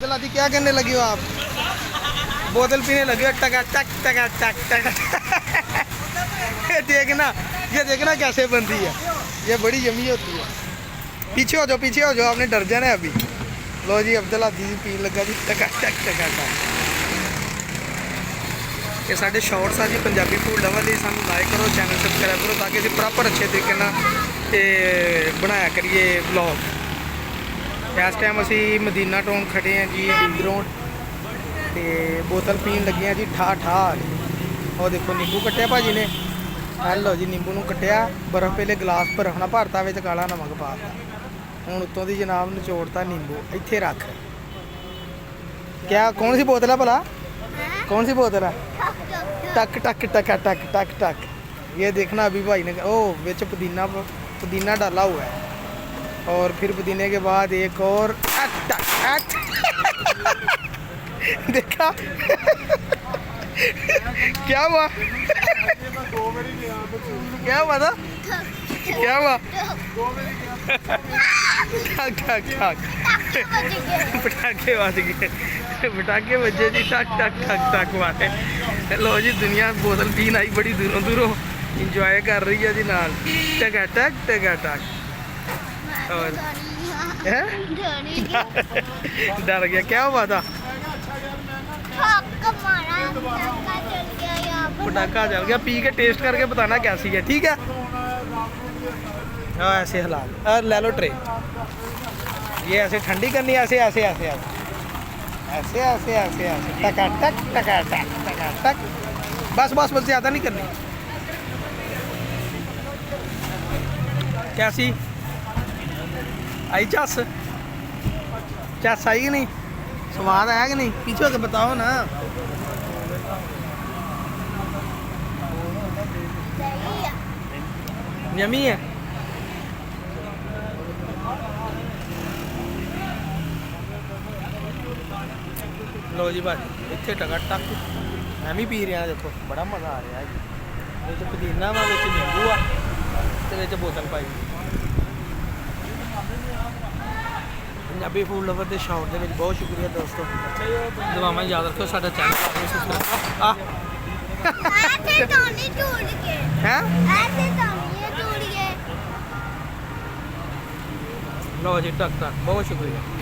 अब्दुल्ला जी क्या करने लगी हो आप? बोतल पीने लगे हो, टका टक टका टक टका। ये देखना कैसे बनती है, ये बड़ी यमी होती है। पीछे हो जाओ, आपने डर जाना है अभी। लो जी अब्दुल्ला जी पीन लगा जी टका टक टका टक। ये साढ़े शॉर्ट्स आ जी पंजाबी फूड लवर जी, सानू लाइक करो, चैनल सबसक्राइब करो ताकि असीं प्रॉपर अच्छे तरीके नाल बनाया करिए व्लॉग। इस टाइम असी मदीना टाउन खड़े हैं जी, डी रोड, तो बोतल पीन लगे हैं जी ठा ठा। और देखो नींबू कट्टिया भाजी ने, हेलो जी नींबू नूं कट्टिया, बर्फ पहले गिलास पर रखना भरता, विच काला नमक पाता, हुण उत्तों दी जनाब निचोड़ता नींबू, इत्थे रख। क्या कौन सी बोतल है भला, कौन सी बोतल है? टक टक टक टक टक टक। ये देखना अभी भाई ने, ओ विच पुदीना डाला हुआ है, और फिर पुदीने के बाद एक और देखा। क्या हुआ, क्या हुआ था, क्या हुआ? ठक ठक ठक पटाखे बज गए, पटाखे बजे जी, टक टक ठक ठक वाले। लो जी दुनिया बोतल पीन आई बड़ी दूरों दूरों, इंजॉय कर रही है जी नाल, टका टक टका टक। और डर गया, क्या हुआ था? पटाखा चल गया, पी के टेस्ट करके बताना कैसी है, ठीक है? हाँ ऐसे हिला ले लो ट्रे, ये ऐसे ठंडी करनी है, ऐसे ऐसे ऐसे ऐसे ऐसे ऐसे ऐसे ऐसे टका टक टका टक टका टक। बस बस बस, ज़्यादा नहीं करनी। कैसी आई चस, चस आई कि नहीं, स्वाद आया कि नहीं? पीछे होकर बताओ ना। यमी है। लो जी भाई इतने टका टक मैं भी पी रहा, देखो बड़ा मज़ा आ रहा है। विच पुदीना वा, विच नींबू आ, ते विच बोतल पाई। पंजाबी फूड लवर के शॉप के बहुत शुक्रिया दोस्तों, दुआवां याद रखो, साडा चैनल है। लो जी टक टक, बहुत शुक्रिया।